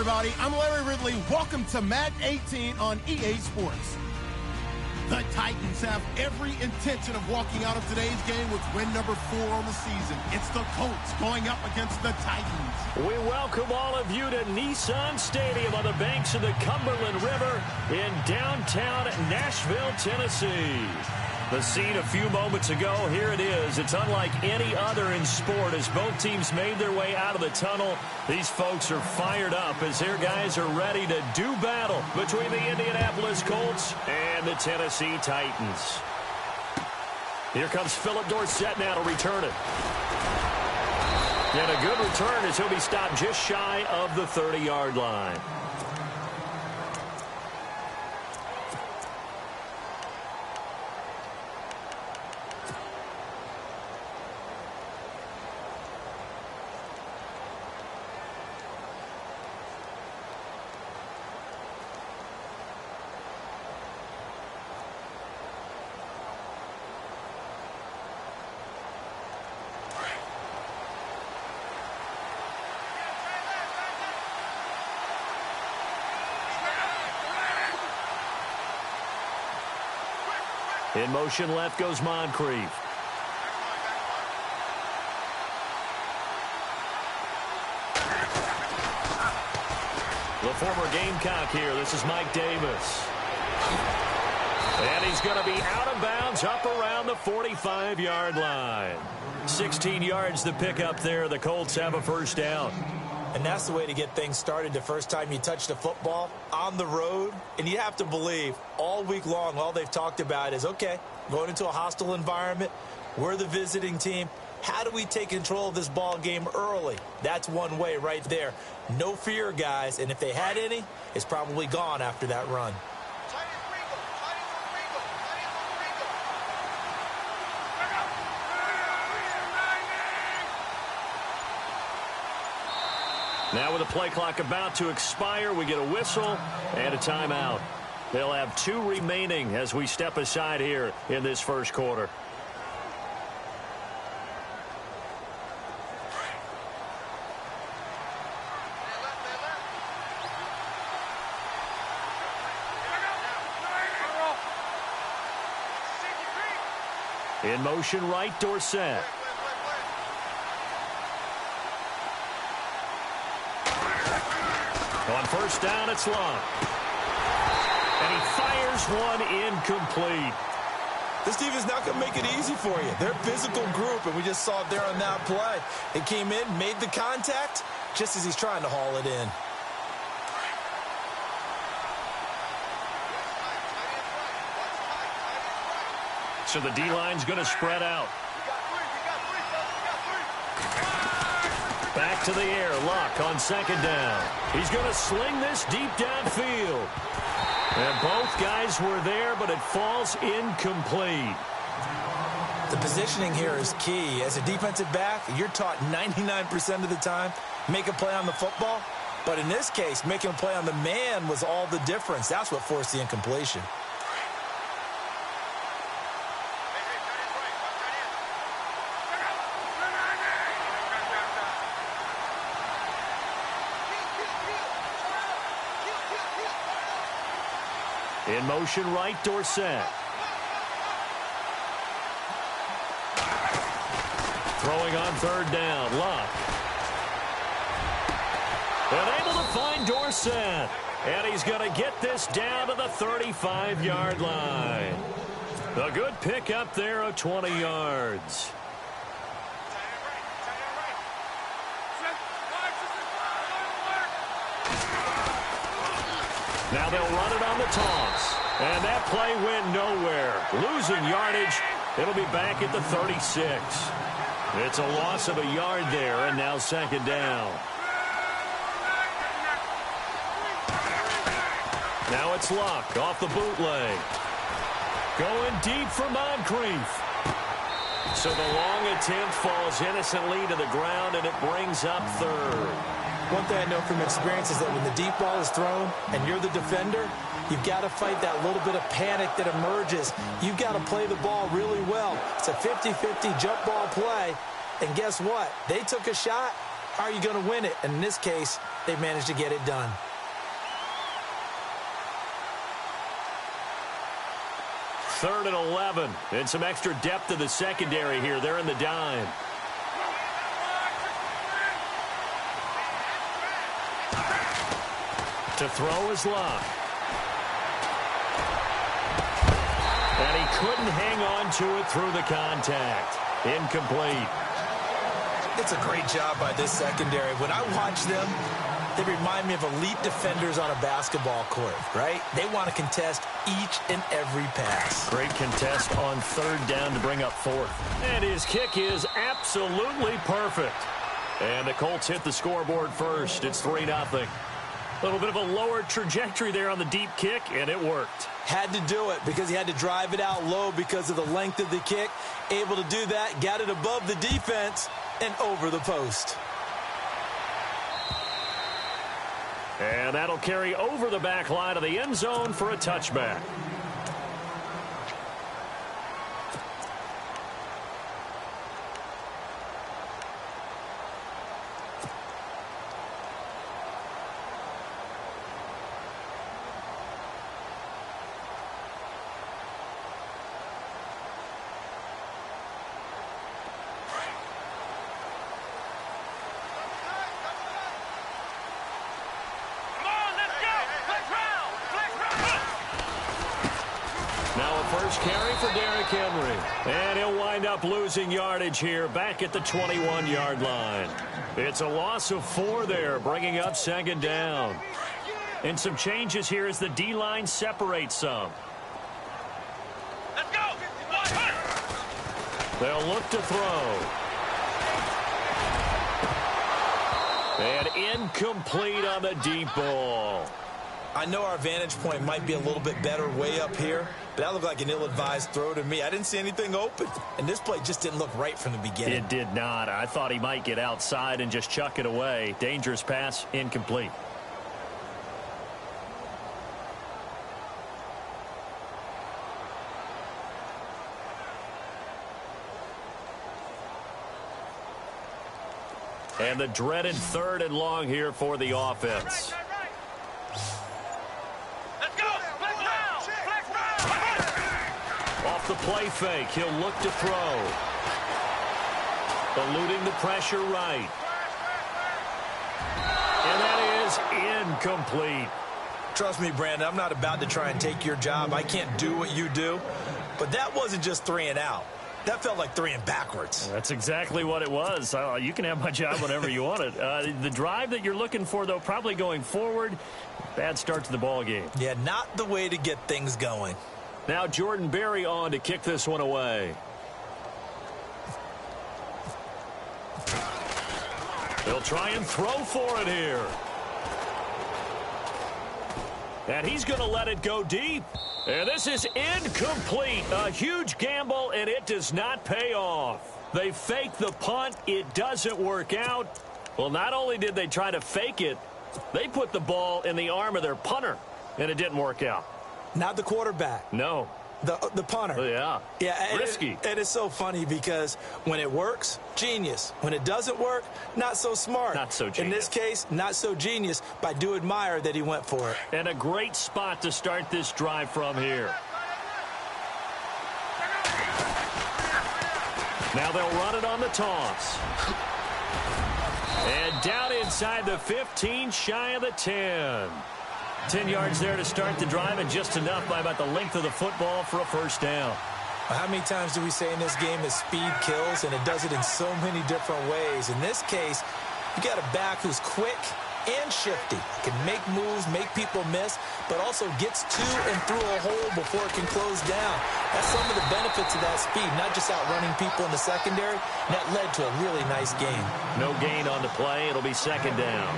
everybody. I'm Larry Ridley. Welcome to Madden 18 on EA Sports. The Titans have every intention of walking out of today's game with win number 4 on the season. It's the Colts going up against the Titans. We welcome all of you to Nissan Stadium on the banks of the Cumberland River in downtown Nashville, Tennessee. The scene a few moments ago, here it is. It's unlike any other in sport as both teams made their way out of the tunnel. These folks are fired up as their guys are ready to do battle between the Indianapolis Colts and the Tennessee Titans. Here comes Philip Dorsett now to return it. And a good return as he'll be stopped just shy of the 30-yard line. In motion left goes Moncrief. The former Gamecock here. This is Mike Davis. And he's going to be out of bounds up around the 45-yard line. 16 yards to pick up there. The Colts have a first down. And that's the way to get things started the first time you touch the football on the road. And you have to believe all week long, all they've talked about is, okay, going into a hostile environment, we're the visiting team. How do we take control of this ball game early? That's one way right there. No fear, guys. And if they had any, it's probably gone after that run. Now with the play clock about to expire, we get a whistle and a timeout. They'll have 2 remaining as we step aside here in this first quarter. In motion right, Dorsett. On first down, it's Long. And he fires one incomplete. This defense is not going to make it easy for you. They're a physical group, and we just saw it there on that play. It came in, made the contact, just as he's trying to haul it in. So the D-line's going to spread out. Back to the air. Luck on second down. He's going to sling this deep downfield. And both guys were there, but it falls incomplete. The positioning here is key. As a defensive back, you're taught 99% of the time, make a play on the football. But in this case, making a play on the man was all the difference. That's what forced the incompletion. In motion right, Dorsett. Throwing on third down, Luck. And able to find Dorsett. And he's going to get this down to the 35-yard line. A good pickup there of 20 yards. Now they'll run it on the toss. And that play went nowhere. Losing yardage. It'll be back at the 36. It's a loss of a yard there, and now second down. Now it's Luck off the bootleg. Going deep for Moncrief. So the long attempt falls innocently to the ground, and it brings up third. One thing I know from experience is that when the deep ball is thrown and you're the defender, you've got to fight that little bit of panic that emerges. You've got to play the ball really well. It's a 50-50 jump ball play. And guess what? They took a shot. How are you going to win it? And in this case, they managed to get it done. Third and 11. And some extra depth to the secondary here. They're in the dime. To throw is Luck. And he couldn't hang on to it through the contact. Incomplete. It's a great job by this secondary. When I watch them, they remind me of elite defenders on a basketball court, right? They want to contest each and every pass. Great contest on third down to bring up fourth. And his kick is absolutely perfect. And the Colts hit the scoreboard first. It's 3-0. A little bit of a lower trajectory there on the deep kick, and it worked. Had to do it because he had to drive it out low because of the length of the kick. Able to do that, got it above the defense and over the post. And that'll carry over the back line of the end zone for a touchback. carry for Derrick Henry. And he'll wind up losing yardage here back at the 21-yard line. It's a loss of 4 there, bringing up second down. And some changes here as the D-line separates some. Let's go! They'll look to throw. And incomplete on the deep ball. I know our vantage point might be a little bit better way up here, but that looked like an ill-advised throw to me. I didn't see anything open, and this play just didn't look right from the beginning. It did not. I thought he might get outside and just chuck it away. Dangerous pass, incomplete. And the dreaded 3rd and long here for the offense. Off the play fake, he'll look to throw. Eluding the pressure right. And that is incomplete. Trust me, Brandon, I'm not about to try and take your job. I can't do what you do. But that wasn't just 3 and out. That felt like 3 and backwards. That's exactly what it was. You can have my job whenever you want it. The drive that you're looking for, though, probably going forward. Bad start to the ball game. Yeah, not the way to get things going. Now Jordan Berry on to kick this one away. They'll try and throw for it here. And he's going to let it go deep. And this is incomplete. A huge gamble, and it does not pay off. They fake the punt. It doesn't work out. Well, not only did they try to fake it, they put the ball in the arm of their punter, and it didn't work out. Not the quarterback. No. The punter. Yeah. Yeah. Risky. It is so funny because when it works, genius. When it doesn't work, not so smart. Not so genius. In this case, not so genius, but I do admire that he went for it. And a great spot to start this drive from here. Now they'll run it on the toss. And down inside the 15, shy of the 10. 10 yards there to start the drive, and just enough by about the length of the football for a first down. How many times do we say in this game that speed kills, and it does it in so many different ways? In this case, you got a back who's quick and shifty. Can make moves, make people miss, but also gets to and through a hole before it can close down. That's some of the benefits of that speed, not just outrunning people in the secondary. And that led to a really nice game. No gain on the play. It'll be second down.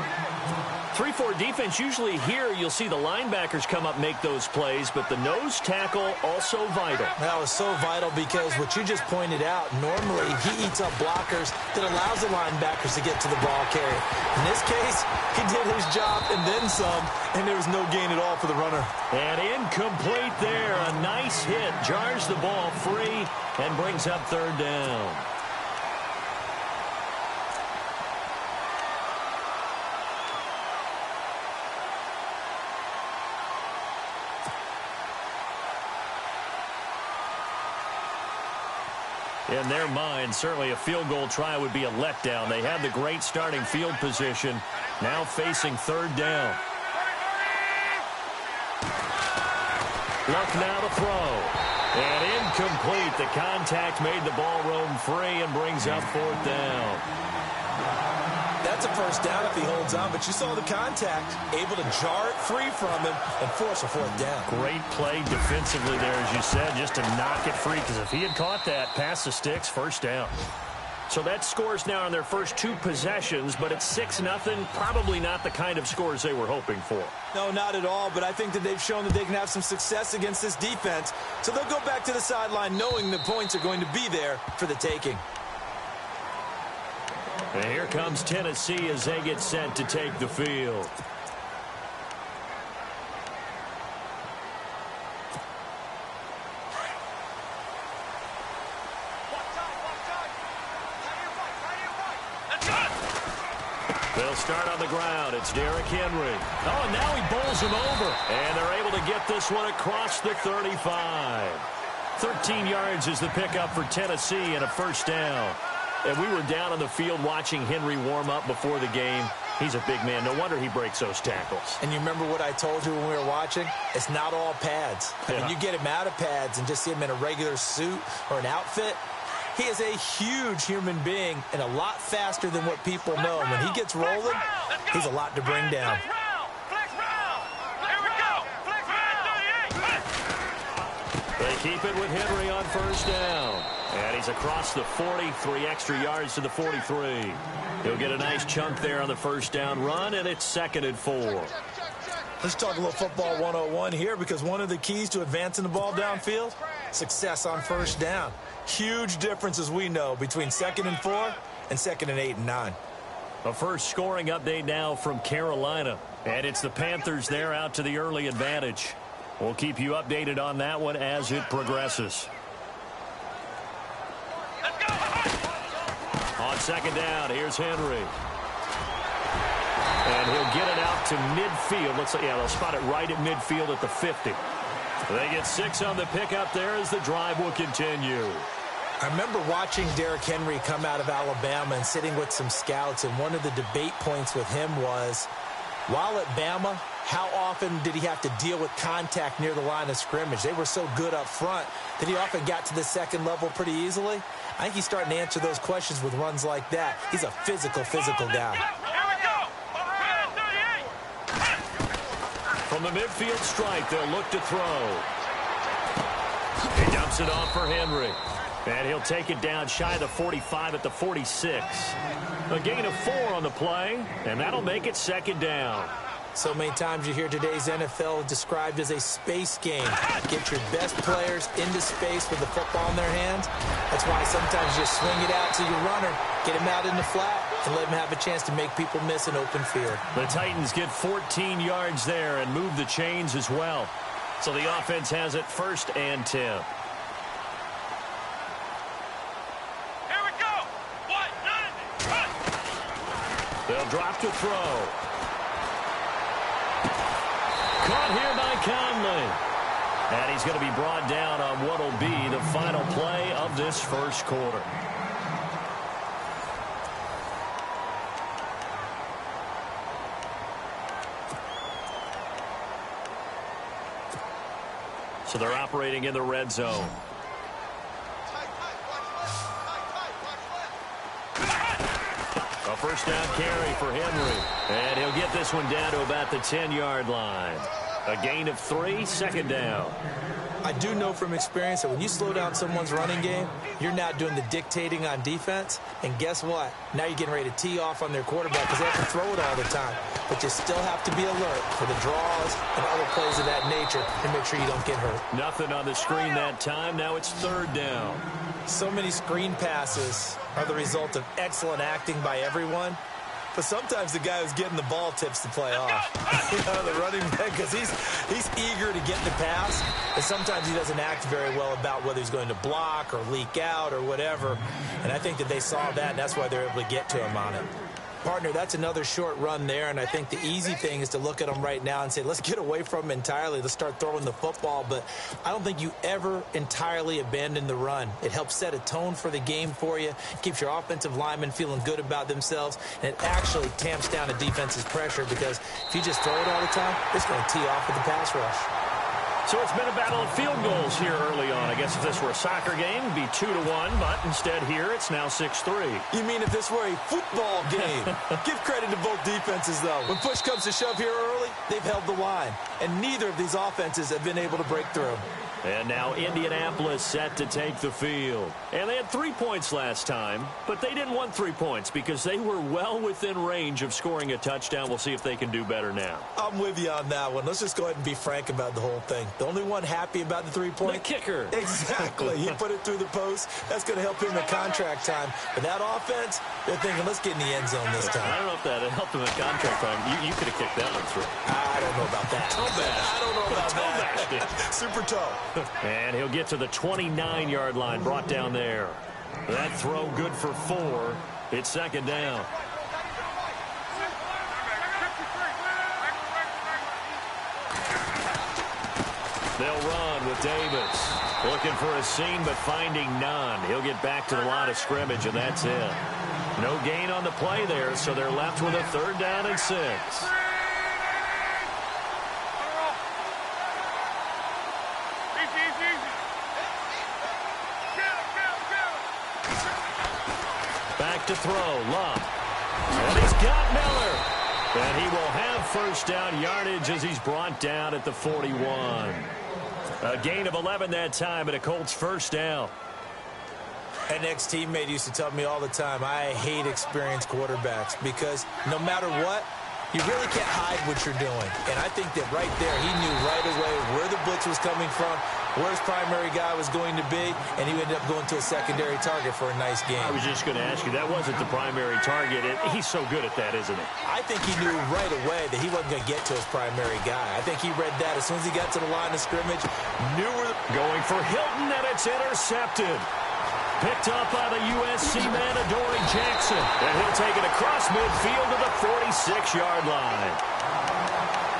3-4 defense, usually here you'll see the linebackers come up, make those plays, but the nose tackle also vital. That was so vital because what you just pointed out, normally he eats up blockers that allows the linebackers to get to the ball carrier. In this case, he did his job and then some, and there was no gain at all for the runner. And incomplete there. A nice hit. Jars the ball free and brings up third down. In their mind, certainly a field goal try would be a letdown. They had the great starting field position, now facing third down. Luck now to throw. And incomplete. The contact made the ball roam free and brings up fourth down. That's a first down if he holds on, but you saw the contact, able to jar it free from him and force a fourth down. Great play defensively there, as you said, just to knock it free, because if he had caught that, pass the sticks, first down. So that scores now on their first 2 possessions, but it's 6-0, probably not the kind of scores they were hoping for. No, not at all, but I think that they've shown that they can have some success against this defense, so they'll go back to the sideline knowing the points are going to be there for the taking. And here comes Tennessee as they get set to take the field. They'll start on the ground. It's Derrick Henry. Oh, and now he bowls him over. And they're able to get this one across the 35. 13 yards is the pickup for Tennessee and a first down. And we were down on the field watching Henry warm up before the game. He's a big man. No wonder he breaks those tackles. And you remember what I told you when we were watching? It's not all pads. I mean, you get him out of pads and just see him in a regular suit or an outfit. He is a huge human being and a lot faster than what people know. When he gets rolling, he's a lot to bring down. They keep it with Henry on first down. And he's across the 40, 3 extra yards to the 43. He'll get a nice chunk there on the first down run, and it's 2nd and 4. Let's talk a little football 101 here, because one of the keys to advancing the ball downfield, success on first down. Huge difference, as we know, between 2nd and 4 and 2nd and 8 and 9. A first scoring update now from Carolina. And it's the Panthers there out to the early advantage. We'll keep you updated on that one as it progresses. On 2nd down, here's Henry. And he'll get it out to midfield. Looks like, they'll spot it right at midfield at the 50. They get 6 on the pickup there as the drive will continue. I remember watching Derrick Henry come out of Alabama and sitting with some scouts, and one of the debate points with him was, while at Bama, how often did he have to deal with contact near the line of scrimmage? They were so good up front that he often got to the second level pretty easily. I think he's starting to answer those questions with runs like that. He's a physical guy. From the midfield stripe, they'll look to throw. He dumps it off for Henry. And he'll take it down shy of the 45 at the 46. A gain of 4 on the play, and that'll make it 2nd down. So many times you hear today's NFL described as a space game. Get your best players into space with the football in their hands. That's why sometimes you swing it out to your runner, get him out in the flat, and let him have a chance to make people miss an open field. The Titans get 14 yards there and move the chains as well. So the offense has it 1st and 10. They'll drop to throw. Caught here by Conley. And he's going to be brought down on what will be the final play of this first quarter. So they're operating in the red zone. A first down carry for Henry. And he'll get this one down to about the 10-yard line. A gain of 3, 2nd down. I do know from experience that when you slow down someone's running game, you're now doing the dictating on defense. And guess what? Now you're getting ready to tee off on their quarterback because they have to throw it all the time. But you still have to be alert for the draws and other plays of that nature and make sure you don't get hurt. Nothing on the screen that time. Now it's 3rd down. So many screen passes are the result of excellent acting by everyone. But sometimes the guy who's getting the ball tips the play off. The running back, because he's eager to get the pass. And sometimes he doesn't act very well about whether he's going to block or leak out or whatever. And I think that they saw that, and that's why they're able to get to him on it. Partner, that's another short run there, and I think the easy thing is to look at him right now and say, let's get away from him entirely. Let's start throwing the football, but I don't think you ever entirely abandon the run. It helps set a tone for the game for you, keeps your offensive linemen feeling good about themselves, and it actually tamps down a defense's pressure because if you just throw it all the time, it's going to tee off with the pass rush. So it's been a battle of field goals here early on. I guess if this were a soccer game, it'd be 2-1, but instead here it's now 6-3. You mean if this were a football game? Give credit to both defenses, though. When push comes to shove here early, they've held the line, and neither of these offenses have been able to break through. And now Indianapolis set to take the field. And they had 3 points last time, but they didn't want 3 points because they were well within range of scoring a touchdown. We'll see if they can do better now. I'm with you on that one. Let's just go ahead and be frank about the whole thing. The only one happy about the 3-point? The kicker. Exactly. He put it through the post. That's going to help him in contract time. But that offense, they're thinking, let's get in the end zone this time. I don't know if that helped him in contract time. You could have kicked that one through. I don't know about that. Toe bash. I don't know about toe that. Bash. Super toe. And he'll get to the 29-yard line, brought down there. That throw good for 4. It's 2nd down. They'll run with Davis. Looking for a seam, but finding none. He'll get back to the line of scrimmage, and that's it. No gain on the play there, so they're left with a 3rd down and 6. Back to throw, Love. And he's got Miller. And he will have 1st down yardage as he's brought down at the 41. A gain of 11 that time, and a Colts 1st down. An ex-teammate used to tell me all the time, I hate experienced quarterbacks because no matter what, you really can't hide what you're doing. And I think that right there, he knew right away where the blitz was coming from, where his primary guy was going to be, and he ended up going to a secondary target for a nice game. I was just going to ask you, that wasn't the primary target. He's so good at that, isn't he? I think he knew right away that he wasn't going to get to his primary guy. I think he read that as soon as he got to the line of scrimmage, knew where... Going for Hilton, and it's intercepted. Picked up by the USC man, Adoree Jackson. And he'll take it across midfield to the 46-yard line.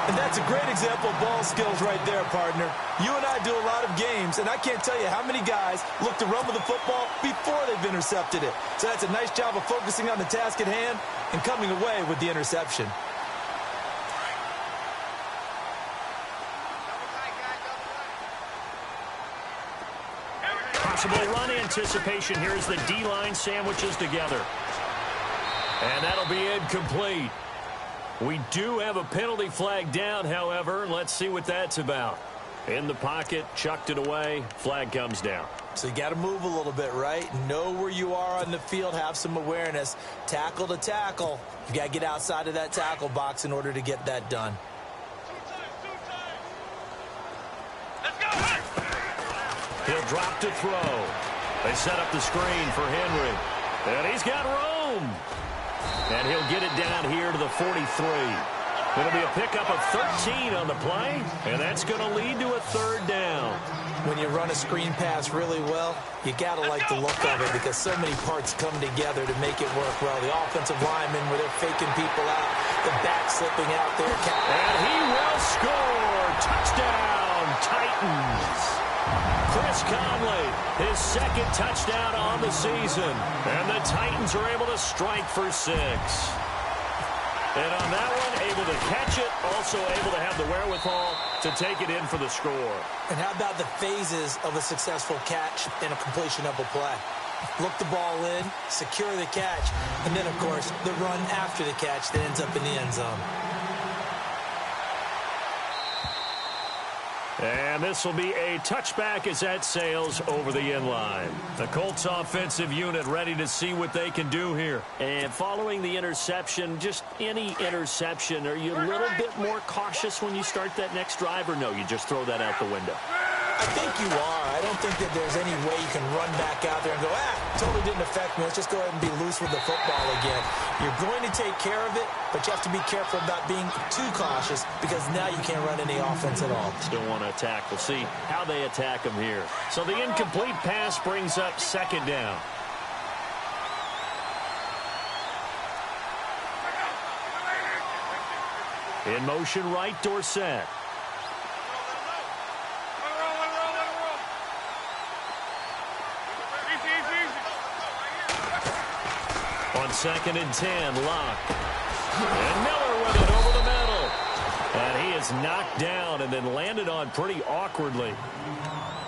And that's a great example of ball skills right there, partner. You and I do a lot of games, and I can't tell you how many guys look to run with the football before they've intercepted it. So that's a nice job of focusing on the task at hand and coming away with the interception. Possible run anticipation here as the D-line sandwiches together. And that'll be incomplete. We do have a penalty flag down, however. Let's see what that's about. In the pocket, chucked it away, flag comes down. So you got to move a little bit, right? Know where you are on the field, have some awareness. Tackle to tackle. You got to get outside of that tackle box in order to get that done. He'll drop to throw. They set up the screen for Henry. And he's got room. And he'll get it down here to the 43. It'll be a pickup of 13 on the play, and that's going to lead to a 3rd down. When you run a screen pass really well, you got to like the look of it because so many parts come together to make it work well. The offensive linemen where they're faking people out, the back slipping out there. And he will score. Touchdown, Titans. Chris Conley, his 2nd touchdown on the season. And the Titans are able to strike for 6. And on that one, able to catch it, also able to have the wherewithal to take it in for the score. And how about the phases of a successful catch and a completion of a play? Look the ball in, secure the catch, and then, of course, the run after the catch that ends up in the end zone. And this will be a touchback as that sails over the end line. The Colts offensive unit ready to see what they can do here. And following the interception, just any interception, are you a little bit more cautious when you start that next drive, or no, you just throw that out the window? I think you are. I don't think that there's any way you can run back out there and go, totally didn't affect me. Let's just go ahead and be loose with the football again. You're going to take care of it, but you have to be careful about being too cautious because now you can't run any offense at all. Still want to attack. We'll see how they attack them here. So the incomplete pass brings up 2nd down. In motion right, Dorsett. On 2nd and 10, Locke. And Miller with it over the middle. And he is knocked down and then landed on pretty awkwardly.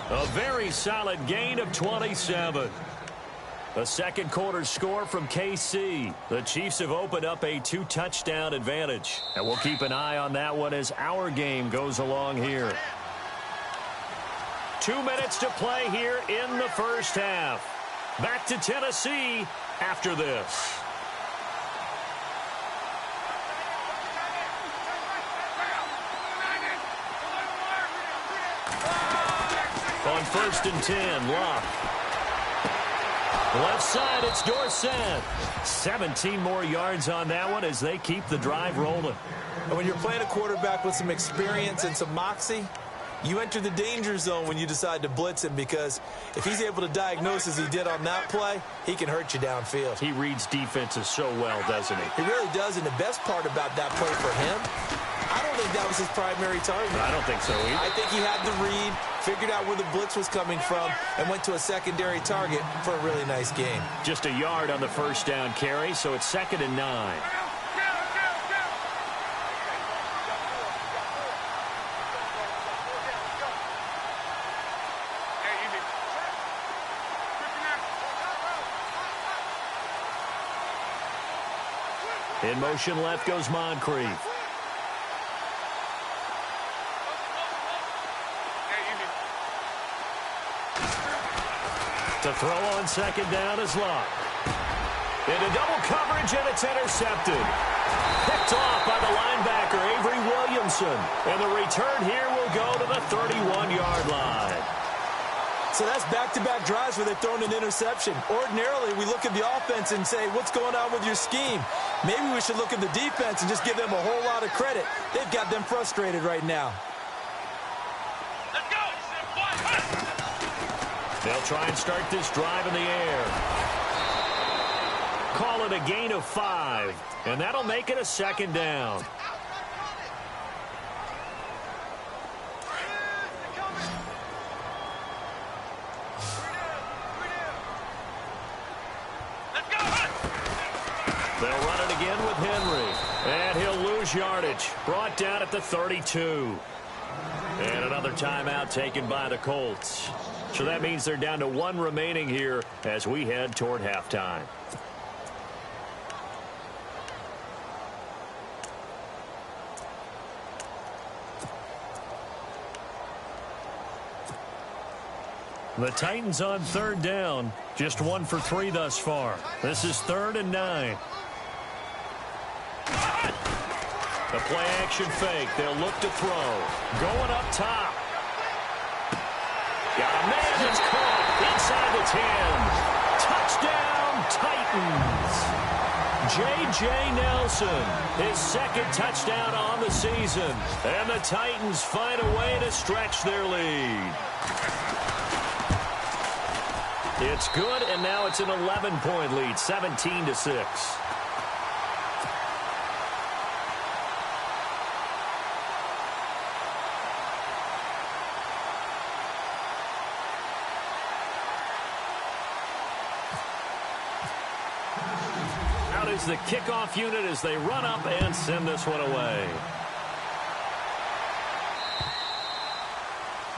A very solid gain of 27. A 2nd quarter score from KC. The Chiefs have opened up a 2-touchdown advantage. And we'll keep an eye on that one as our game goes along here. 2 minutes to play here in the 1st half. Back to Tennessee after this. On 1st and 10, Locke. Left side, it's Dorsett. 17 more yards on that one as they keep the drive rolling. And when you're playing a quarterback with some experience and some moxie, you enter the danger zone when you decide to blitz him because if he's able to diagnose as he did on that play, he can hurt you downfield. He reads defenses so well, doesn't he? He really does, and the best part about that play for him, I don't think that was his primary target. I don't think so either. I think he had the read, figured out where the blitz was coming from, and went to a secondary target for a really nice game. Just a yard on the first down carry, so it's 2nd and 9. In motion left goes Moncrief. To throw on 2nd down is Luck. Into double coverage, and it's intercepted. Picked off by the linebacker, Avery Williamson. And the return here will go to the 31-yard line. So that's back-to-back drives where they've thrown an interception. Ordinarily, we look at the offense and say, what's going on with your scheme? Maybe we should look at the defense and just give them a whole lot of credit. They've got them frustrated right now. Let's go! They'll try and start this drive in the air. Call it a gain of 5, and that'll make it a 2nd down. They'll run it again with Henry. And he'll lose yardage. Brought down at the 32. And another timeout taken by the Colts. So that means they're down to 1 remaining here as we head toward halftime. The Titans on 3rd down. Just 1 for 3 thus far. This is 3rd and 9. The play-action fake. They'll look to throw. Going up top. Got a man that's caught inside the 10. Touchdown, Titans. J.J. Nelson, his 2nd touchdown on the season. And the Titans find a way to stretch their lead. It's good, and now it's an 11-point lead, 17-6. Out is the kickoff unit as they run up and send this one away.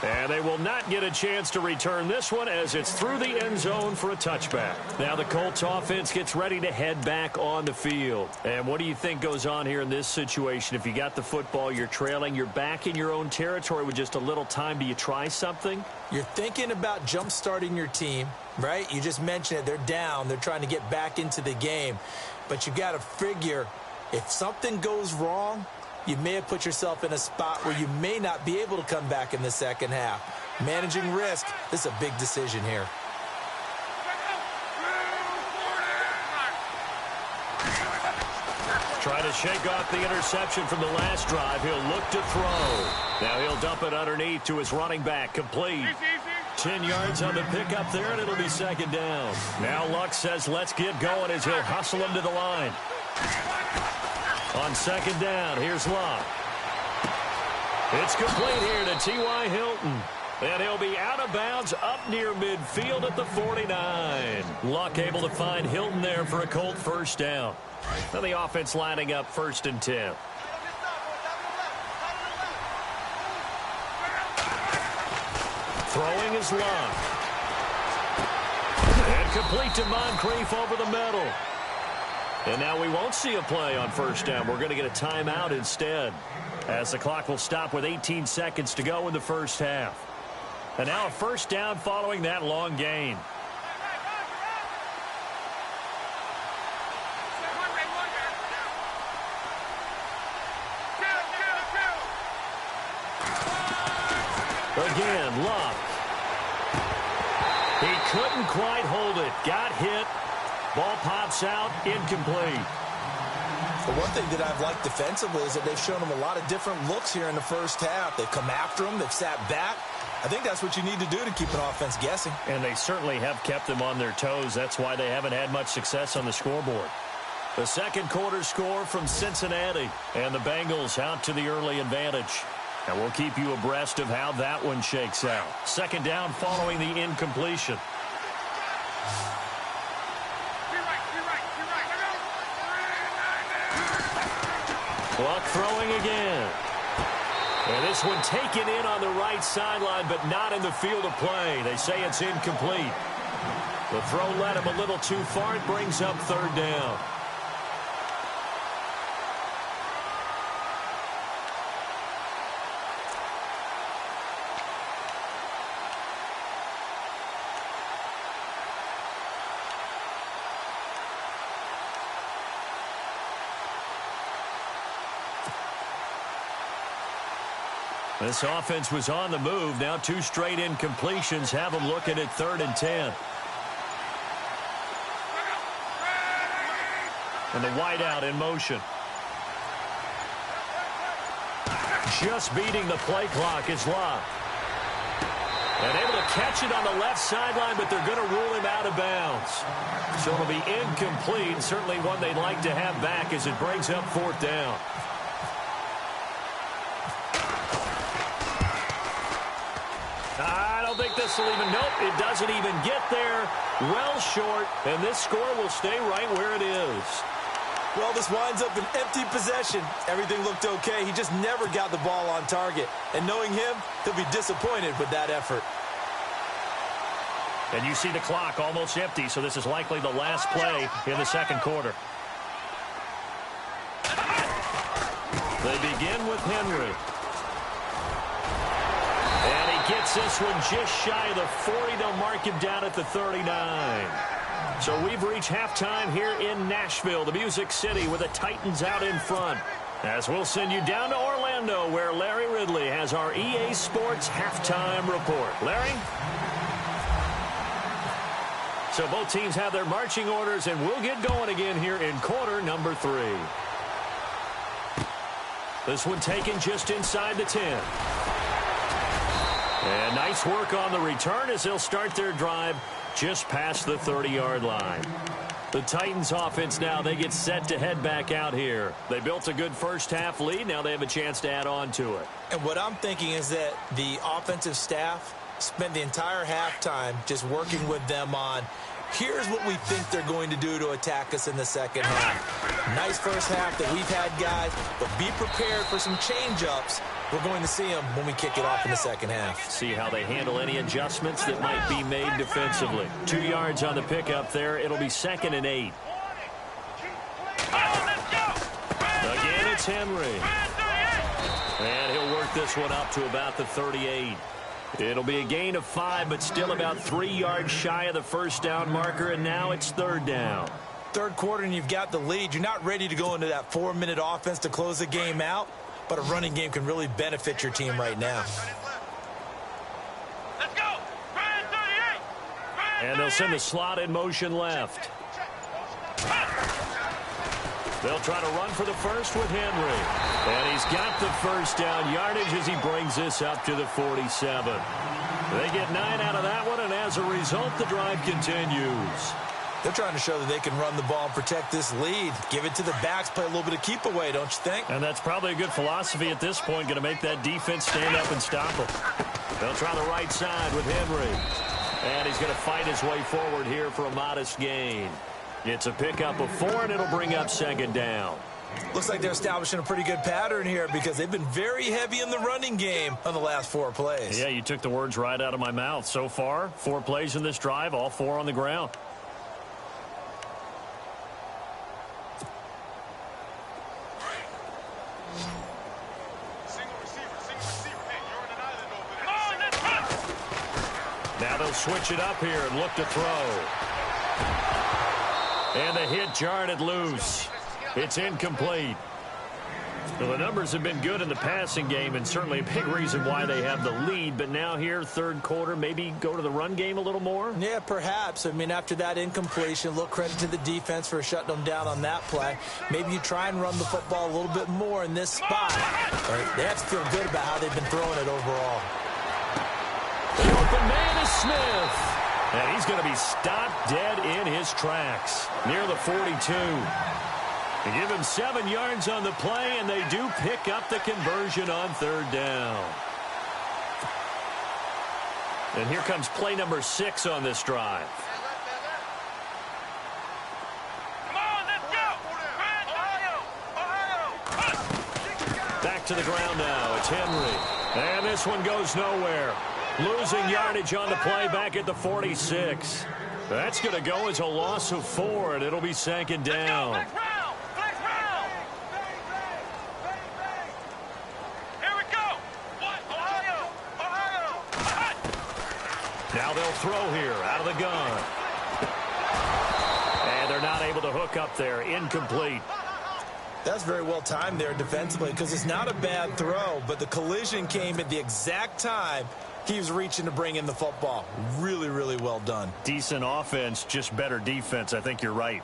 And they will not get a chance to return this one as it's through the end zone for a touchback. Now the Colts offense gets ready to head back on the field. And what do you think goes on here in this situation? If you got the football, you're trailing, you're back in your own territory with just a little time. Do you try something? You're thinking about jump-starting your team, right? You just mentioned it. They're down. They're trying to get back into the game. But you got to figure if something goes wrong, you may have put yourself in a spot where you may not be able to come back in the second half. Managing risk, this is a big decision here. Try to shake off the interception from the last drive. He'll look to throw. Now he'll dump it underneath to his running back. Complete. 10 yards on the pickup there, and it'll be 2nd down. Now Luck says let's get going as he'll hustle him to the line. On 2nd down, here's Luck. It's complete here to T.Y. Hilton. And he'll be out of bounds up near midfield at the 49. Luck able to find Hilton there for a Colt 1st down. Now the offense lining up 1st and 10. Throwing is Luck. And complete to Moncrief over the middle. And now we won't see a play on 1st down. We're going to get a timeout instead, as the clock will stop with 18 seconds to go in the first half. And now a 1st down following that long gain. Again, Luck. He couldn't quite hold it. Got hit. Ball pops out, incomplete. The one thing that I've liked defensively is that they've shown him a lot of different looks here in the first half. They've come after him. They've sat back. I think that's what you need to do to keep an offense guessing. And they certainly have kept them on their toes. That's why they haven't had much success on the scoreboard. The second quarter score from Cincinnati, and the Bengals out to the early advantage. And we'll keep you abreast of how that one shakes out. Second down following the incompletion. Clock throwing again. And this one taken in on the right sideline, but not in the field of play. They say it's incomplete. The throw led him a little too far. It brings up third down. This offense was on the move. Now 2 straight incompletions have them looking at 3rd and 10. And the wideout in motion. Just beating the play clock is Love. And able to catch it on the left sideline, but they're going to rule him out of bounds. So it'll be incomplete. Certainly one they'd like to have back as it brings up 4th down. I don't think this will even, nope, it doesn't even get there. Well short, and this score will stay right where it is. Well, this winds up an empty possession. Everything looked okay. He just never got the ball on target. And knowing him, he'll be disappointed with that effort. And you see the clock almost empty, so this is likely the last play in the second quarter. They begin with Henry. And he gets this one just shy of the 40. They'll mark him down at the 39. So we've reached halftime here in Nashville, the Music City, with the Titans out in front. As we'll send you down to Orlando, where Larry Ridley has our EA Sports halftime report. Larry? So both teams have their marching orders, and we'll get going again here in quarter number 3. This one taken just inside the 10. And nice work on the return as they'll start their drive just past the 30-yard line. The Titans offense now, they get set to head back out here. They built a good first-half lead. Now they have a chance to add on to it. And what I'm thinking is that the offensive staff spent the entire halftime just working with them on, here's what we think they're going to do to attack us in the second half. Nice first half that we've had, guys, but be prepared for some change-ups. We're going to see them when we kick it off in the second half. See how they handle any adjustments that might be made defensively. 2 yards on the pickup there. It'll be 2nd and 8. Again, it's Henry. And he'll work this one up to about the 38. It'll be a gain of 5, but still about 3 yards shy of the first down marker, and now it's 3rd down. Third quarter, and you've got the lead. You're not ready to go into that 4-minute offense to close the game out, but a running game can really benefit your team right now. Let's go. And they'll send the slot in motion left. They'll try to run for the first with Henry. And he's got the first down yardage as he brings this up to the 47. They get 9 out of that one, and as a result, the drive continues. They're trying to show that they can run the ball and protect this lead. Give it to the backs, play a little bit of keep away, don't you think? And that's probably a good philosophy at this point, going to make that defense stand up and stop them. They'll try the right side with Henry. And he's going to fight his way forward here for a modest gain. It's a pickup of 4, and it'll bring up 2nd down. Looks like they're establishing a pretty good pattern here because they've been very heavy in the running game on the last 4 plays. Yeah, you took the words right out of my mouth. So far, 4 plays in this drive, all 4 on the ground. Now they'll switch it up here and look to throw. And the hit jarred it loose. It's incomplete. Well, the numbers have been good in the passing game, and certainly a big reason why they have the lead. But now here, third quarter, maybe go to the run game a little more? Yeah, perhaps. I mean, after that incompletion, a little credit to the defense for shutting them down on that play. Maybe you try and run the football a little bit more in this spot. They have to feel good about how they've been throwing it overall. The open man is Smith. And he's going to be stopped dead in his tracks near the 42. They give him 7 yards on the play, and they do pick up the conversion on 3rd down. And here comes play number 6 on this drive. Come on, let's go! Ohio! Back to the ground now. It's Henry. And this one goes nowhere. Losing yardage on the play back at the 46. That's going to go as a loss of 4, and it'll be 2nd down. Flex round! Here we go! Ohio! Now they'll throw here out of the gun. And they're not able to hook up there. Incomplete. That's very well timed there defensively because it's not a bad throw, but the collision came at the exact time he was reaching to bring in the football. Really, really well done. Decent offense, just better defense. I think you're right.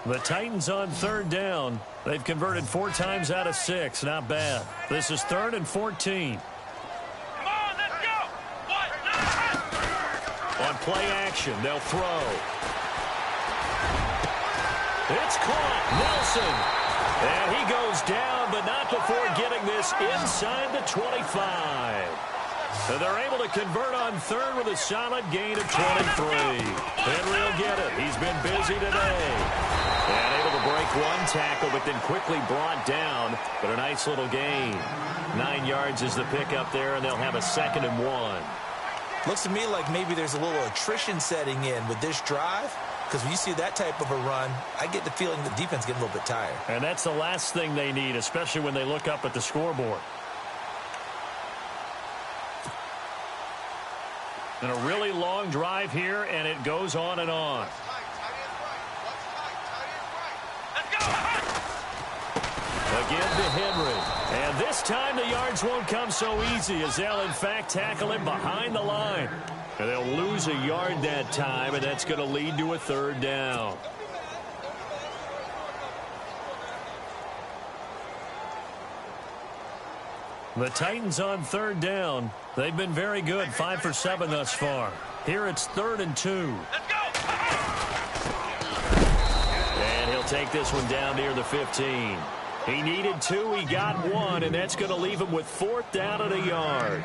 The Titans on 3rd down. They've converted 4 times out of 6. Not bad. This is 3rd and 14. Come on, let's go! On play action, they'll throw. It's caught. Nelson. And he goes down, but not before getting this inside the 25. And they're able to convert on 3rd with a solid gain of 23. Henry will get it. He's been busy today. And able to break 1 tackle, but then quickly brought down. But a nice little gain. 9 yards is the pickup there, and they'll have a 2nd and 1. Looks to me like maybe there's a little attrition setting in with this drive. Because when you see that type of a run, I get the feeling the defense getting a little bit tired. And that's the last thing they need, especially when they look up at the scoreboard. And a really long drive here, and it goes on and on. Let's go! Again to Henry. And this time the yards won't come so easy as they'll, in fact, tackle him behind the line. And they'll lose a yard that time, and that's going to lead to a 3rd down. The Titans on 3rd down. They've been very good, 5 for 7 thus far. Here it's 3rd and 2. Let's go! And he'll take this one down near the 15. He needed 2, he got 1, and that's going to leave him with 4th down and a yard.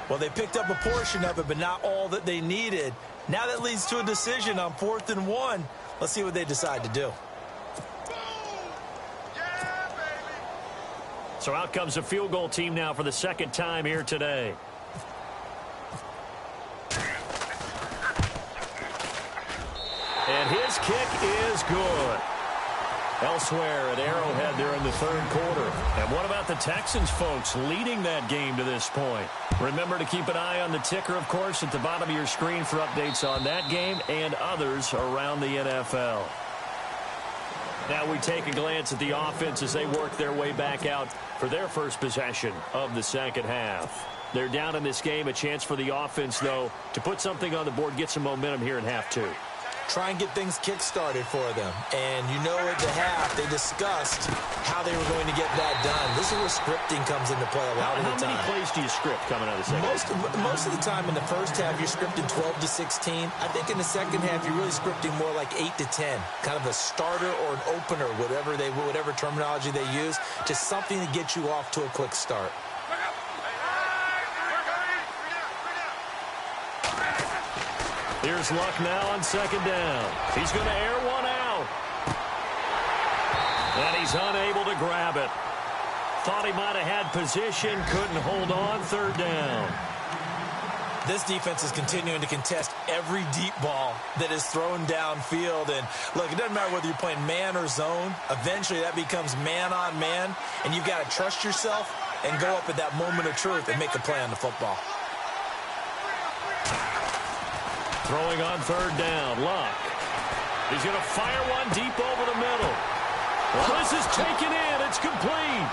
Well, they picked up a portion of it, but not all that they needed. Now that leads to a decision on 4th and 1. Let's see what they decide to do. So out comes the field goal team now for the 2nd time here today. And his kick is good. Elsewhere at Arrowhead there in the 3rd quarter. And what about the Texans, folks, leading that game to this point? Remember to keep an eye on the ticker, of course, at the bottom of your screen for updates on that game and others around the NFL. Now we take a glance at the offense as they work their way back out for their first possession of the 2nd half. They're down in this game. A chance for the offense, though, to put something on the board, get some momentum here in half 2. Try and get things kick-started for them. And you know at the half, they discussed how they were going to get that done. This is where scripting comes into play a lot of the time. How many plays do you script coming out of the 2nd? Most of the time in the first half, you're scripting 12 to 16. I think in the 2nd half, you're really scripting more like 8 to 10. Kind of a starter or an opener, whatever terminology they use. Just something to get you off to a quick start. Here's Luck now on 2nd down. He's going to air one out. And he's unable to grab it. Thought he might have had position, couldn't hold on. 3rd down. This defense is continuing to contest every deep ball that is thrown downfield. And look, it doesn't matter whether you're playing man or zone. Eventually that becomes man on man. And you've got to trust yourself and go up at that moment of truth and make a play on the football. Throwing on 3rd down, Luck. He's going to fire one deep over the middle. Well, this is taken in. It's complete.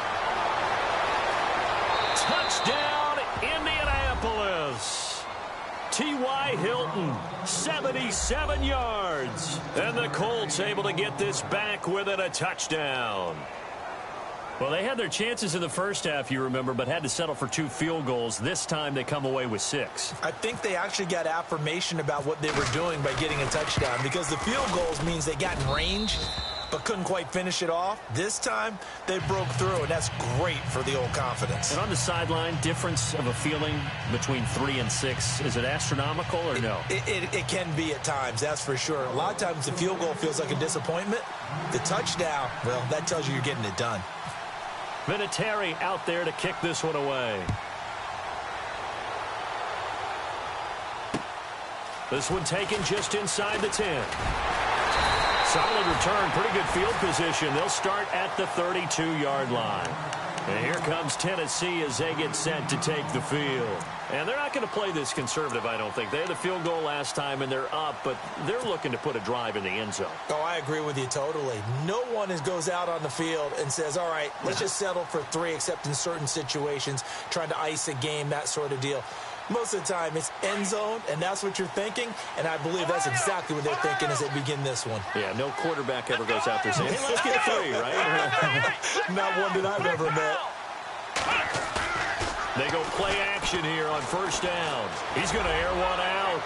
Touchdown, Indianapolis. T.Y. Hilton, 77 yards. And the Colts able to get this back within a touchdown. Well, they had their chances in the first half, you remember, but had to settle for 2 field goals. This time they come away with 6. I think they actually got affirmation about what they were doing by getting a touchdown, because the field goals means they got in range but couldn't quite finish it off. This time they broke through, and that's great for the old confidence. And on the sideline, difference of a feeling between 3 and 6, is it astronomical or no? It can be at times, that's for sure. A lot of times the field goal feels like a disappointment. The touchdown, well, that tells you you're getting it done. Vinatieri out there to kick this one away. This one taken just inside the 10. Solid return, pretty good field position. They'll start at the 32-yard line. And here comes Tennessee as they get set to take the field. And they're not going to play this conservative, I don't think. They had the field goal last time, and they're up, but they're looking to put a drive in the end zone. Oh, I agree with you totally. No one goes out on the field and says, all right, let's just settle for 3, except in certain situations, trying to ice a game, that sort of deal. Most of the time, it's end zone, and that's what you're thinking, and I believe that's exactly what they're thinking as they begin this one. Yeah, no quarterback ever goes out there saying, hey, let's get 3, right? Not one that I've ever met. They go play action here on first down. He's going to air one out.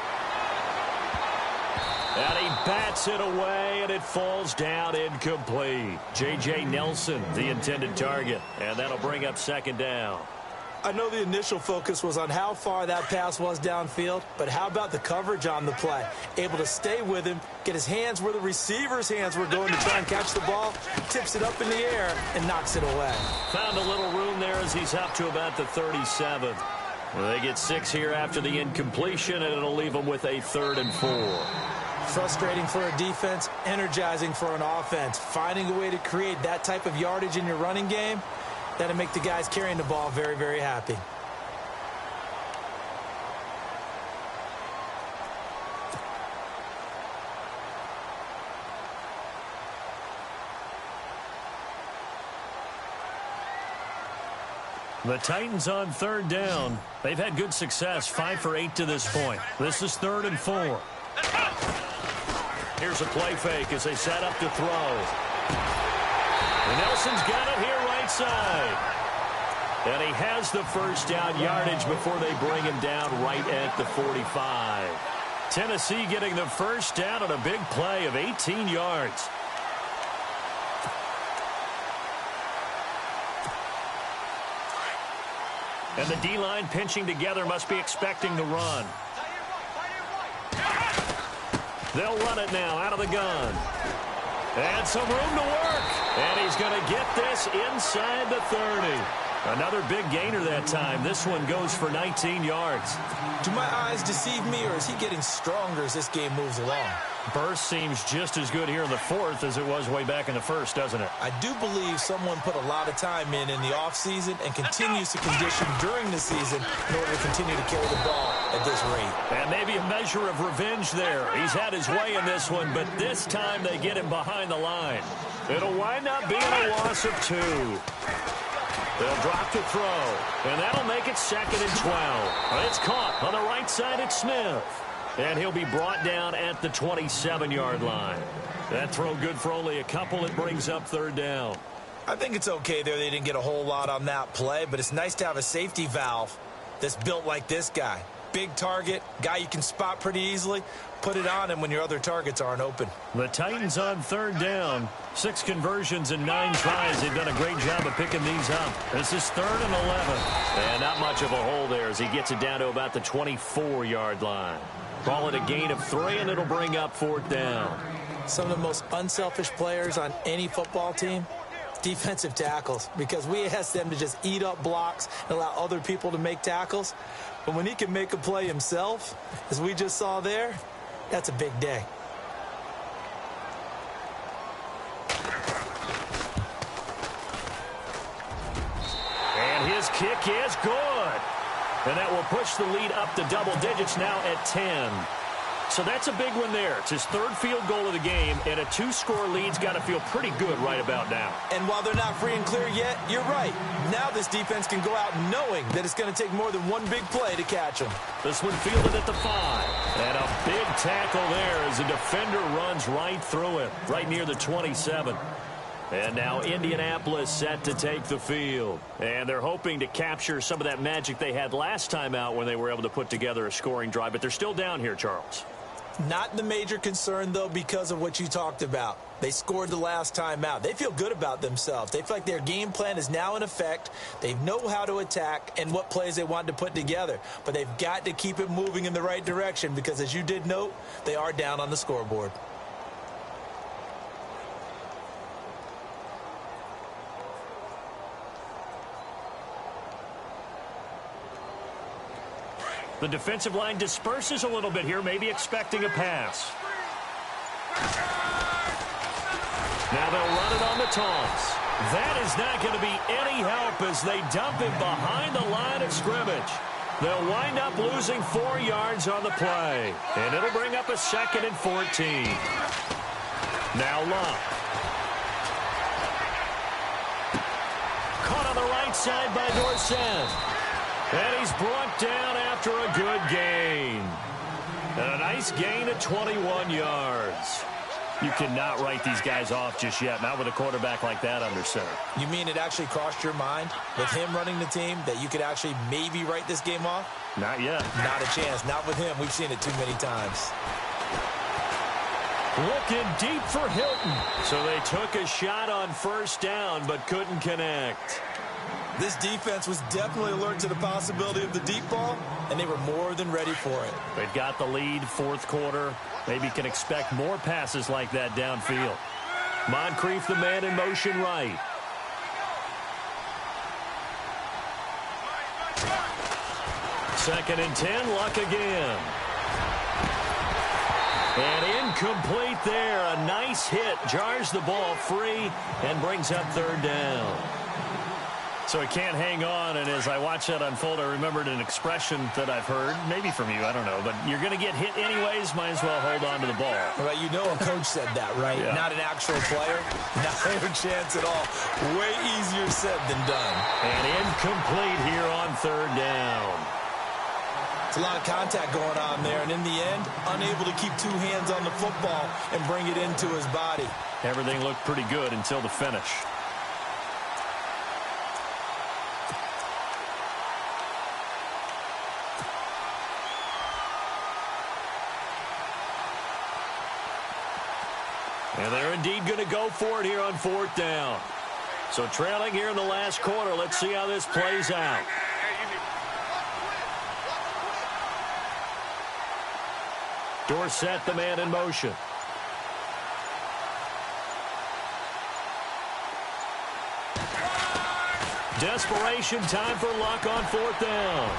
And he bats it away, and it falls down incomplete. J.J. Nelson, the intended target, and that'll bring up second down. I know the initial focus was on how far that pass was downfield, but how about the coverage on the play? Able to stay with him, get his hands where the receiver's hands were going to try and catch the ball, tips it up in the air, and knocks it away. Found a little room there as he's up to about the 37. Well, they get 6 here after the incompletion, and it'll leave them with a 3rd and 4. Frustrating for a defense, energizing for an offense. Finding a way to create that type of yardage in your running game, that'll make the guys carrying the ball very, very happy. The Titans on 3rd down. They've had good success, 5 for 8 to this point. This is 3rd and 4. Here's a play fake as they set up to throw. And Nelson's got it here right side. And he has the first down yardage before they bring him down right at the 45. Tennessee getting the first down on a big play of 18 yards. And the D-line pinching together, must be expecting the run. They'll run it now out of the gun. And some room to work. And he's going to get this inside the 30. Another big gainer that time. This one goes for 19 yards. Do my eyes deceive me, or is he getting stronger as this game moves along? Burst seems just as good here in the 4th as it was way back in the 1st, doesn't it? I do believe someone put a lot of time in the offseason and continues to condition during the season in order to continue to carry the ball at this rate. And maybe a measure of revenge there. He's had his way in this one, but this time they get him behind the line. It'll wind up being a loss of 2. They'll drop to throw, and that'll make it 2nd and 12. It's caught on the right side at Smith. And he'll be brought down at the 27-yard line. That throw good for only a couple. It brings up 3rd down. I think it's okay there. They didn't get a whole lot on that play, but it's nice to have a safety valve that's built like this guy. Big target, guy you can spot pretty easily. Put it on him when your other targets aren't open. The Titans on 3rd down. 6 conversions and 9 tries. They've done a great job of picking these up. This is 3rd and 11. And not much of a hole there as he gets it down to about the 24-yard line. Call it a gain of 3, and it'll bring up 4th down. Some of the most unselfish players on any football team, defensive tackles, because we ask them to just eat up blocks and allow other people to make tackles. But when he can make a play himself, as we just saw there, that's a big day. And his kick is good. And that will push the lead up to double digits now at 10. So that's a big one there. It's his 3rd field goal of the game, and a 2-score lead's got to feel pretty good right about now. And while they're not free and clear yet, you're right. Now this defense can go out knowing that it's going to take more than one big play to catch them. This one fielded at the 5. And a big tackle there as the defender runs right through him, right near the 27. And now Indianapolis set to take the field. And they're hoping to capture some of that magic they had last time out when they were able to put together a scoring drive. But they're still down here, Charles. Not the major concern, though, because of what you talked about. They scored the last time out. They feel good about themselves. They feel like their game plan is now in effect. They know how to attack and what plays they want to put together. But they've got to keep it moving in the right direction because, as you did note, they are down on the scoreboard. The defensive line disperses a little bit here, maybe expecting a pass. Now they'll run it on the taunts. That is not going to be any help as they dump it behind the line of scrimmage. They'll wind up losing 4 yards on the play. And it'll bring up a 2nd and 14. Now Luck. Caught on the right side by Dorsett. And he's brought down after a good gain. And a nice gain of 21 yards. You cannot write these guys off just yet, not with a quarterback like that under center. You mean it actually crossed your mind with him running the team that you could actually maybe write this game off? Not yet. Not a chance. Not with him. We've seen it too many times. Looking deep for Hilton. So they took a shot on 1st down but couldn't connect. This defense was definitely alert to the possibility of the deep ball, and they were more than ready for it. They've got the lead, 4th quarter. Maybe can expect more passes like that downfield. Moncrief, the man in motion right. Second and 10, Luck again. And incomplete there. A nice hit. Jars the ball free and brings up 3rd down. So he can't hang on, and as I watch that unfold, I remembered an expression that I've heard, maybe from you, I don't know, but you're going to get hit anyways, might as well hold on to the ball. Well, you know a coach said that, right? Yeah. Not an actual player. Not a chance at all. Way easier said than done. And incomplete here on 3rd down. It's a lot of contact going on there, and in the end, unable to keep 2 hands on the football and bring it into his body. Everything looked pretty good until the finish. And they're indeed going to go for it here on 4th down. So trailing here in the last quarter. Let's see how this plays out. Dorsett, the man in motion. Desperation time for Luck on 4th down.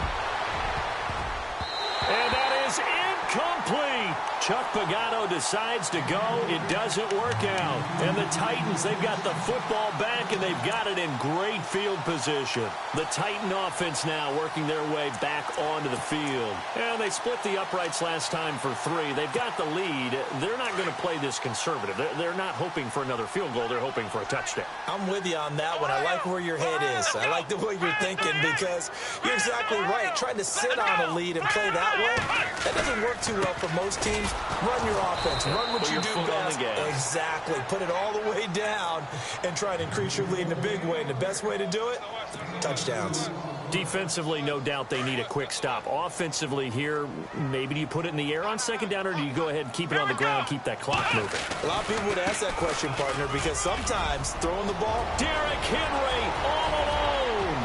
And that is incomplete. Chuck Pagano decides to go. It doesn't work out. And the Titans, they've got the football back, and they've got it in great field position. The Titan offense now working their way back onto the field. And they split the uprights last time for 3. They've got the lead. They're not going to play this conservative. They're not hoping for another field goal. They're hoping for a touchdown. I'm with you on that one. I like where your head is. I like the way you're thinking because you're exactly right. Trying to sit on a lead and play that way, that doesn't work too well for most teams. Run your offense. Run what you do best. Exactly. Put it all the way down and try to increase your lead in a big way. And the best way to do it, touchdowns. Defensively, no doubt they need a quick stop. Offensively here, maybe do you put it in the air on 2nd down, or do you go ahead and keep it on the ground, keep that clock moving? A lot of people would ask that question, partner, because sometimes throwing the ball. Derrick Henry all alone.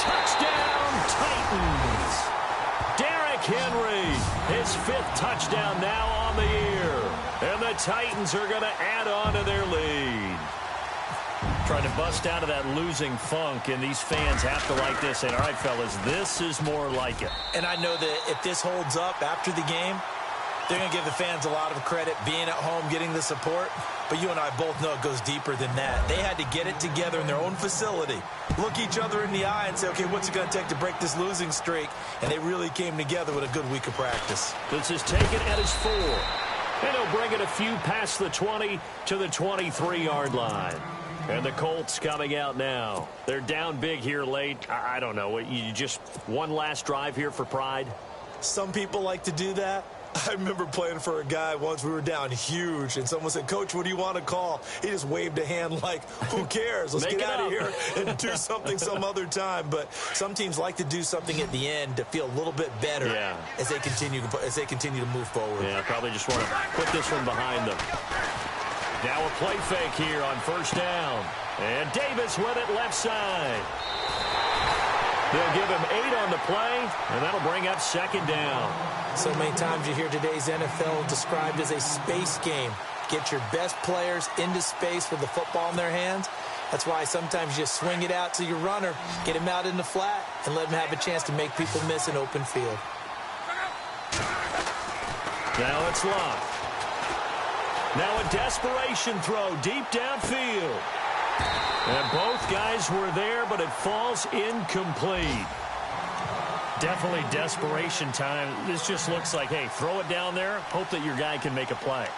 Touchdown, Titans. Derrick Henry, his 5th touchdown now on the year. And the Titans are going to add on to their lead. Trying to bust out of that losing funk, and these fans have to like this. And all right, fellas, this is more like it. And I know that if this holds up after the game, they're going to give the fans a lot of credit, being at home, getting the support. But you and I both know it goes deeper than that. They had to get it together in their own facility, look each other in the eye and say, okay, what's it going to take to break this losing streak? And they really came together with a good week of practice. This is taken at his 4. And he'll bring it a few past the 20 to the 23-yard line. And the Colts coming out now. They're down big here late. I don't know. You just one last drive here for pride? Some people like to do that. I remember playing for a guy once. We were down huge, and someone said, "Coach, what do you want to call?" He just waved a hand like, who cares? Let's get out of here and do something some other time. But some teams like to do something at the end to feel a little bit better as they continue to move forward. Yeah, probably just want to put this one behind them. Now a play fake here on first down. And Davis with it left side. They'll give him 8 on the play, and that'll bring up second down. So many times you hear today's NFL described as a space game. Get your best players into space with the football in their hands. That's why sometimes you swing it out to your runner, get him out in the flat, and let him have a chance to make people miss an open field. Now it's locked. Now a desperation throw deep downfield. And both guys were there, but it falls incomplete. Definitely desperation time. This just looks like, hey, throw it down there, hope that your guy can make a play.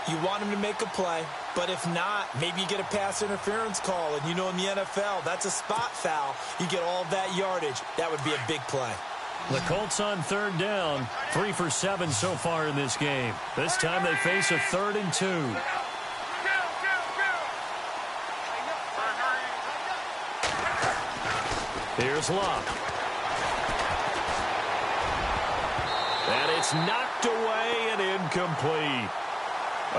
You want him to make a play, but if not, maybe you get a pass interference call. And you know in the NFL, that's a spot foul. You get all that yardage. That would be a big play. The Colts on third down, 3 for 7 so far in this game. This time they face a 3rd and 2. Here's Locke. And it's knocked away and incomplete.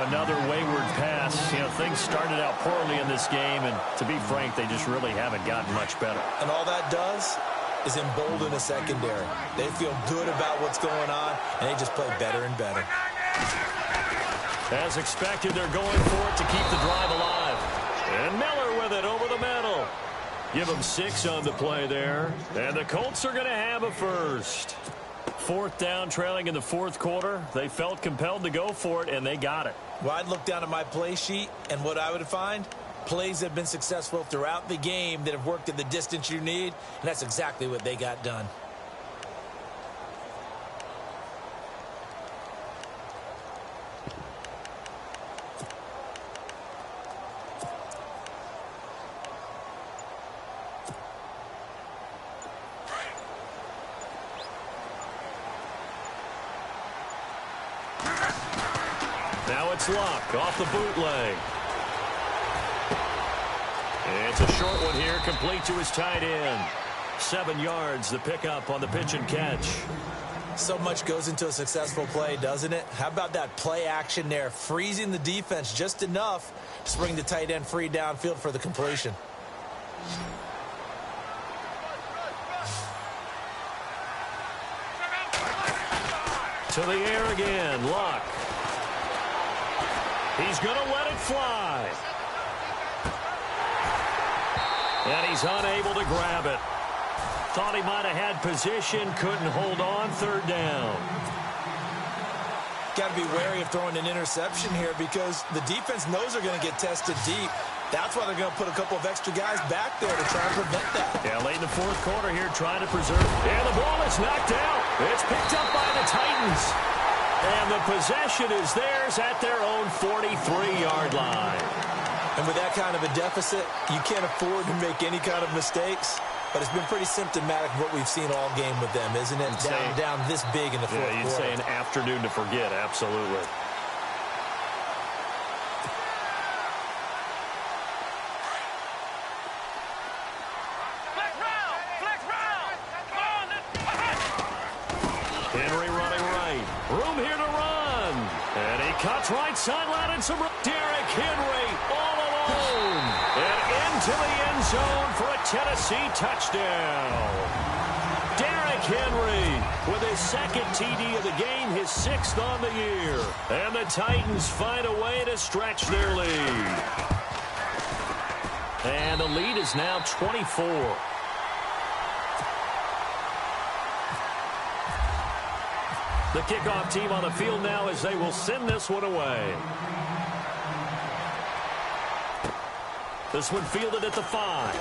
Another wayward pass. You know, things started out poorly in this game, and to be frank, they just really haven't gotten much better. And all that does is embolden a secondary. They feel good about what's going on, and they just play better and better. As expected, they're going for it to keep the drive alive. And Miller with it over the middle. Give them 6 on the play there. And the Colts are going to have a first. 4th down, trailing in the 4th quarter. They felt compelled to go for it, and they got it. Well, I'd look down at my play sheet, and what I would find, plays that have been successful throughout the game that have worked at the distance you need, and that's exactly what they got done. Now it's Locke off the bootleg. It's a short one here, complete to his tight end. 7 yards, the pickup on the pitch and catch. So much goes into a successful play, doesn't it? How about that play action there, freezing the defense just enough to bring the tight end free downfield for the completion. To the air again, Locke. He's going to let it fly. And he's unable to grab it. Thought he might have had position, couldn't hold on, 3rd down. Got to be wary of throwing an interception here because the defense knows they're going to get tested deep. That's why they're going to put a couple of extra guys back there to try and prevent that. Yeah, late in the 4th quarter here, trying to preserve. And the ball is knocked out. It's picked up by the Titans. And the possession is theirs at their own 43-yard line. And with that kind of a deficit, you can't afford to make any kind of mistakes. But it's been pretty symptomatic of what we've seen all game with them, isn't it? Down this big in the 4th quarter. Yeah, you'd say an afternoon to forget, absolutely. Henry running right. Room here to run. And he cuts right sideline and some. Derrick Henry all alone. And into the end zone for a Tennessee touchdown. Derrick Henry with his 2nd TD of the game, his 6th on the year. And the Titans find a way to stretch their lead. And the lead is now 24. The kickoff team on the field now as they will send this one away. This one fielded at the 5.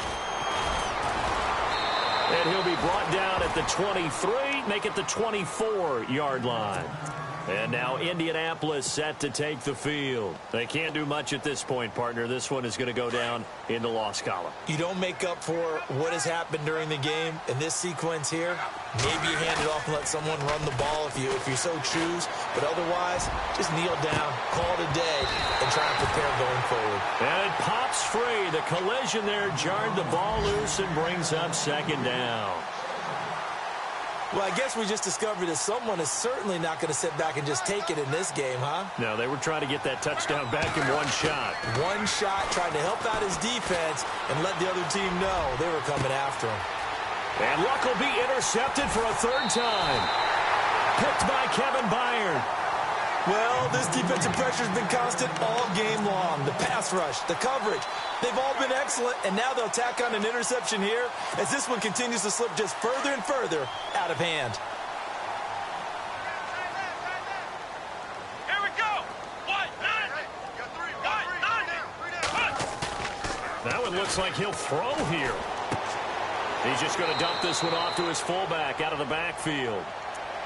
And he'll be brought down at the 23, make it the 24-yard line. And now Indianapolis set to take the field. They can't do much at this point, partner. This one is going to go down in the loss column. You don't make up for what has happened during the game in this sequence here. Maybe you hand it off and let someone run the ball if you so choose. But otherwise, just kneel down, call it a day, and try and prepare going forward. And it pops free. The collision there jarred the ball loose and brings up second down. Well, I guess we just discovered that someone is certainly not going to sit back and just take it in this game, huh? No, they were trying to get that touchdown back in one shot. One shot, trying to help out his defense and let the other team know they were coming after him. And Luck will be intercepted for a third time. Picked by Kevin Byard. Well, this defensive pressure has been constant all game long. The pass rush, the coverage, they've all been excellent, and now they'll tack on an interception here as this one continues to slip just further and further out of hand. Here we go. White, nine. That one looks like he'll throw here. He's just going to dump this one off to his fullback out of the backfield.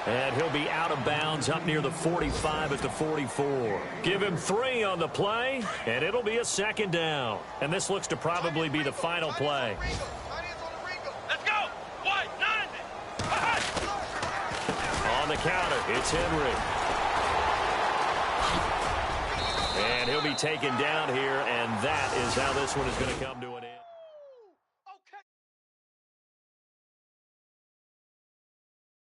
And he'll be out of bounds up near the 45 at the 44. Give him 3 on the play, and it'll be a second down. And this looks to probably be the final play. Let's go. White, 90. On the counter, it's Henry. And he'll be taken down here, and that is how this one is going to come to an end.